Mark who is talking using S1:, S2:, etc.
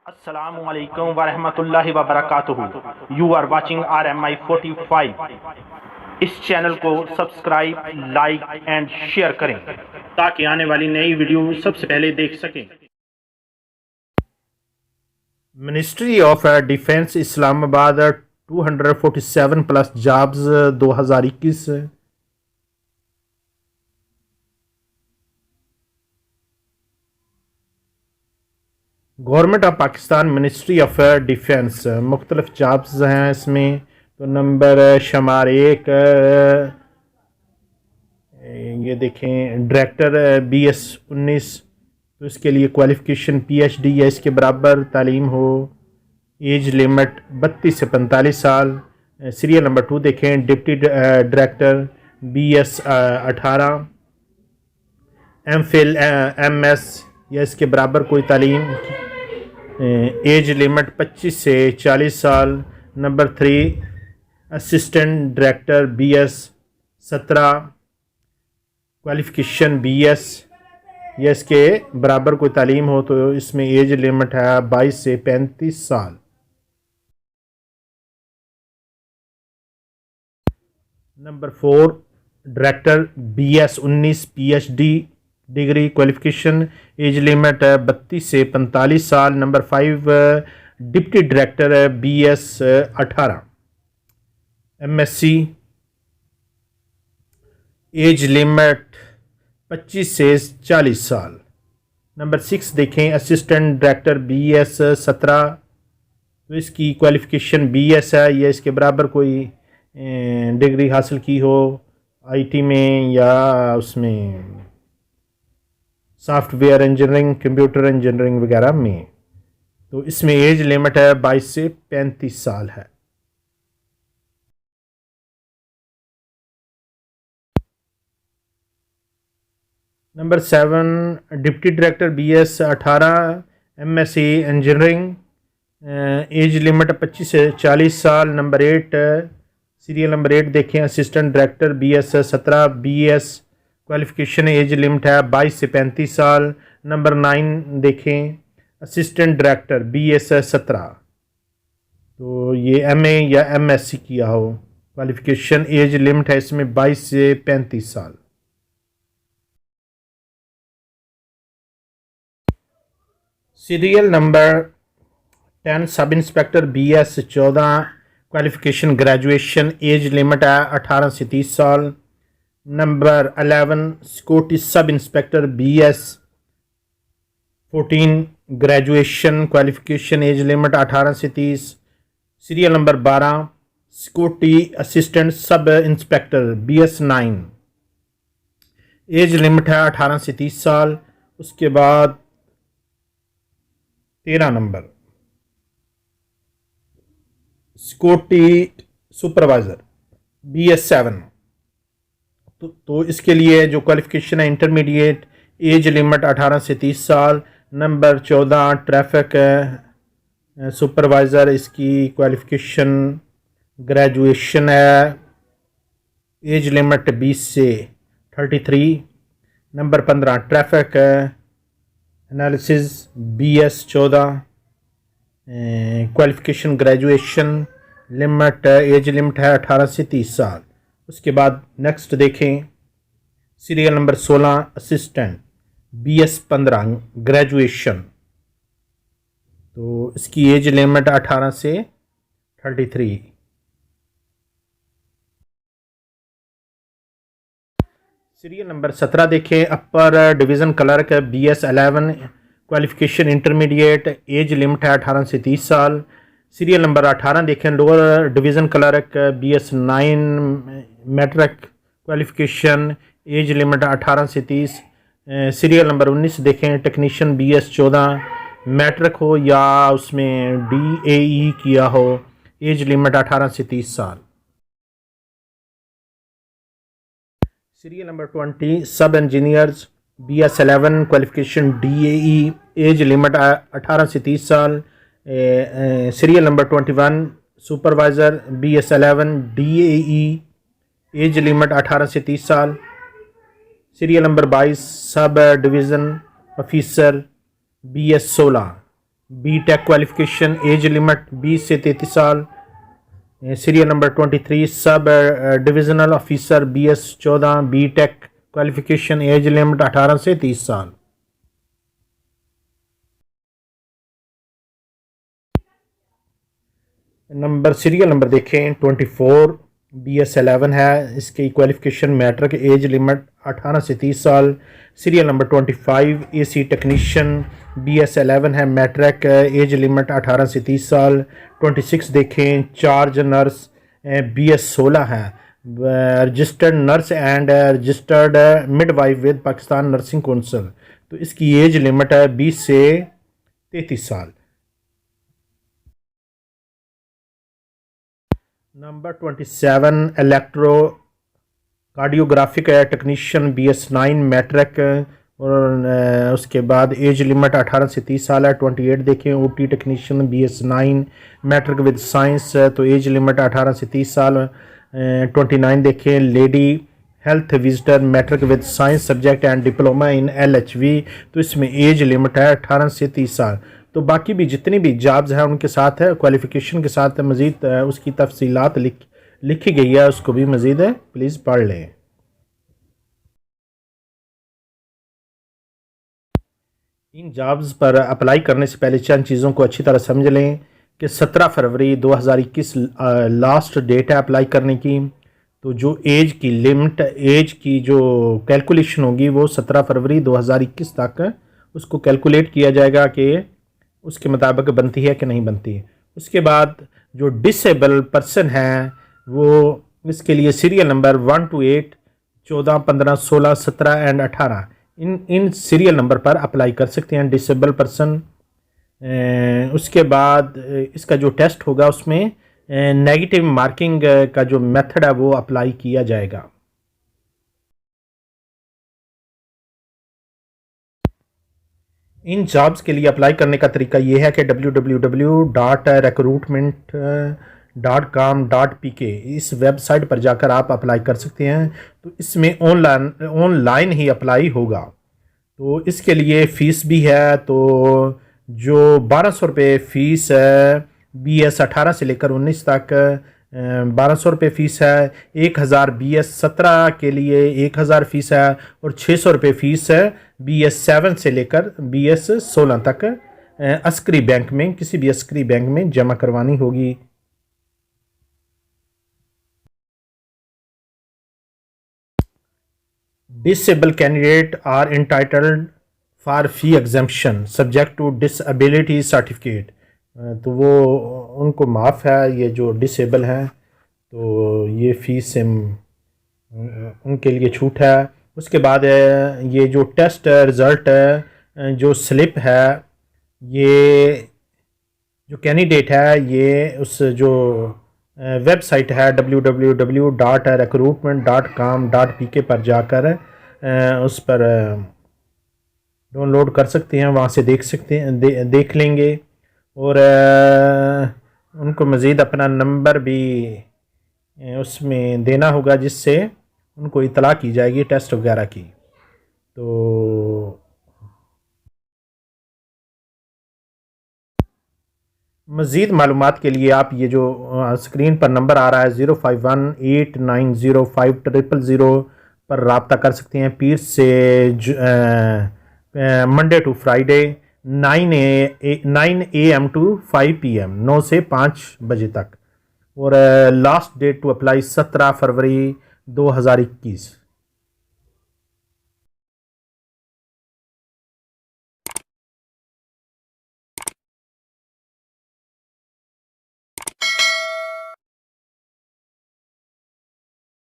S1: अस्सलामुअलैकुम वरहमतुल्लाहि वबरकातुहू। You are watching RMI 45। इस चैनल को सब्सक्राइब, लाइक एंड शेयर करें ताकि आने वाली नई वीडियो सबसे पहले देख सकें।
S2: Ministry of defence Islamabad 247 plus jobs 2021। Government of Pakistan ministry of defence मुख्तलिफ जॉब्स हैं इसमें। तो नंबर शुमार 1 ये देखें, डायरेक्टर BS 19। तो इसके लिए क्वालिफ़िकेशन PhD या इसके बराबर तालीम हो। एज लिमिट 32 से 45 साल। सीरियल नंबर 2 देखें, deputy director BS 18। MPhil MS या इसके बराबर कोई तालीम। एज लिमिट 25 से 40 साल। Number 3 assistant director BS 17। Qualification BS या इसके बराबर कोई तालीम हो। तो इसमें एज लिमिट है 22 से 35 साल। Number 4 director BS 19 PhD degree. Qualification age limit 32 से 45 साल। Number 5 deputy director BS 18 MSc। Age limit 25 से 40 साल। नंबर 6 देखें, असिस्टेंट डायरेक्टर BS 17। तो इसकी क्वालिफ़िकेशन BS है या इसके बराबर कोई डिग्री हासिल की हो IT में या उसमें सॉफ्टवेयर इंजीनियरिंग, कंप्यूटर इंजीनियरिंग वगैरह में। तो इसमें एज लिमिट है 22 से 35 साल है। Number 7 deputy director BS 18 MSc engineering. Age limit 25 से 40 साल। नंबर 8 सीरियल नंबर 8 देखें, assistant director BS 17 BS। Qualification age limit है 22 से 35 साल। नंबर 9 देखें, असिस्टेंट डायरेक्टर BS 17। तो ये MA या MSc किया हो। क्वालिफ़िकेशन एज लिमिट है इसमें 22 से 35 साल। Serial number 10 sub inspector BS 14। Qualification graduation. As limit है 18 से 30 साल। Number 11 security sub inspector BS 14 graduation. Qualification age limit 18 से 30। Serial number 12 security assistant sub inspector BS 9। As limit है 18 से 30 साल। उसके बाद 13 नंबर सिक्योरिटी सुपरवाइज़र BS 7। तो इसके लिए जो क्वालिफ़िकेशन है इंटरमीडिएट। एज लिमिट 18 से 30 साल। Number 14 traffic supervisor. इसकी क्वालिफ़िकेशन ग्रेजुएशन है। एज लिमिट 20 से 33। Number 15 traffic analysis BS 14। Qualification graduation. Limit as limit है 18 से 30 साल। उसके बाद नेक्स्ट देखें, serial number 16 assistant BS 15 graduation. तो इसकी एज लिमिट 18 से 33। सीरियल नंबर 17 देखें, upper division clerk BS 11। Qualification intermediate. Age limit है 18 से 30 साल। सीरियल नंबर 18 देखें, lower division clerk BS 9 matric. Qualification age limit 18 से 30। सीरियल नंबर 19 देखें, टेक्नीशियन BS 14 मैट्रिक हो या उसमें DAE किया हो। एज लिमिट 18 से 30 साल। Serial number 20 sub engineers BS 11। Qualification DAE। Age limit 18 से 30 साल। Serial number 21 supervisor BS 11 DAE। Age limit 18 से 30 साल। Serial number 22 sub division officer BS 16 B tech qualification, age limit 20 से 33 साल। Serial number 23 sub divisional officer BS 14, B tech qualification, age limit 18 से 30 साल। Serial number देखें 24 BS 11 है, इसकी qualification matric, as limit 18 से 30 साल। Serial number 25 AC technician BS 11 है, मैट्रिक, एज लिमिट 18 से 30 साल। 26 देखें चार्ज नर्स BS 16 है, registered nurse and registered midwife with Pakistan nursing council, तो इसकी एज लिमिट है 20 से 33 साल। Number 27 electrocardiographic technician BS 9 matric, और उसके बाद एज लिमिट 18 से 30 साल है। 28 देखें OT technician BS 9 matric with science, तो एज लिमिट 18 से 30 साल। 29 देखें lady health visitor matric with science subject and diploma in LHV, तो इसमें एज लिमिट है 18 से 30 साल। तो बाकी भी जितनी भी जॉब्स हैं उनके साथ है क्वालिफ़िकेशन के साथ मज़ीद उसकी तफसीलात लिखी गई है, उसको भी मज़ीद प्लीज़ पढ़ लें। इन जॉब्स पर अप्लाई करने से पहले चंद चीज़ों को अच्छी तरह समझ लें कि 17 फरवरी 2021 लास्ट डेट है अप्लाई करने की। तो जो एज की लिमिट, एज की जो कैलकुलेशन होगी वो 17 फरवरी 2021 तक उसको कैलकुलेट किया जाएगा कि उसके मुताबिक बनती है कि नहीं बनती। उसके बाद जो डिसेबल पर्सन है वो इसके लिए serial number 1 to 8, 14, 15, 16, 17 and 18 in serial number पर अप्लाई कर सकते हैं डिसेबल पर्सन। उसके बाद इसका जो टेस्ट होगा उसमें नेगेटिव मार्किंग का जो मेथड है वो अप्लाई किया जाएगा। इन जॉब्स के लिए अप्लाई करने का तरीका ये है कि www.recruitment.com.pk इस वेबसाइट पर जाकर आप अप्लाई कर सकते हैं। तो इसमें ऑनलाइन ही अप्लाई होगा। तो इसके लिए फ़ीस भी है, तो जो 1200 रुपये फ़ीस है BS 18 से लेकर 19 तक 1200 रुपये फ़ीस है। 1000 BS 17 के लिए 1000 फ़ीस है, और 600 रुपये फ़ीस है BS 7 से लेकर BS 16 तक अस्करी बैंक में, किसी भी अस्करी बैंक में जमा करवानी होगी। Disable candidate are entitled for fee exemption subject to disability certificate, तो वो उनको माफ़ है, ये जो डिसेबल हैं तो ये फ़ीस से उनके लिए छूट है। उसके बाद ये जो टेस्ट रिज़ल्ट जो स्लिप है, ये जो कैंडिडेट है ये उस जो वेबसाइट है www.recruitment.com.pk पर जाकर उस पर डाउनलोड कर सकते हैं, वहाँ से देख सकते हैं, देख लेंगे। और उनको मज़ीद अपना नंबर भी उसमें देना होगा जिससे उनको इतला की जाएगी टेस्ट वगैरह की। तो मज़ीद मालूमात के लिए आप ये जो स्क्रीन पर नंबर आ रहा है 05189050000 पर रब्ता कर सकते हैं। पीर से Monday to Friday 9 AM to 5 PM 9 से 5 बजे तक, और लास्ट डेट टू अप्लाई 17 फरवरी 2021।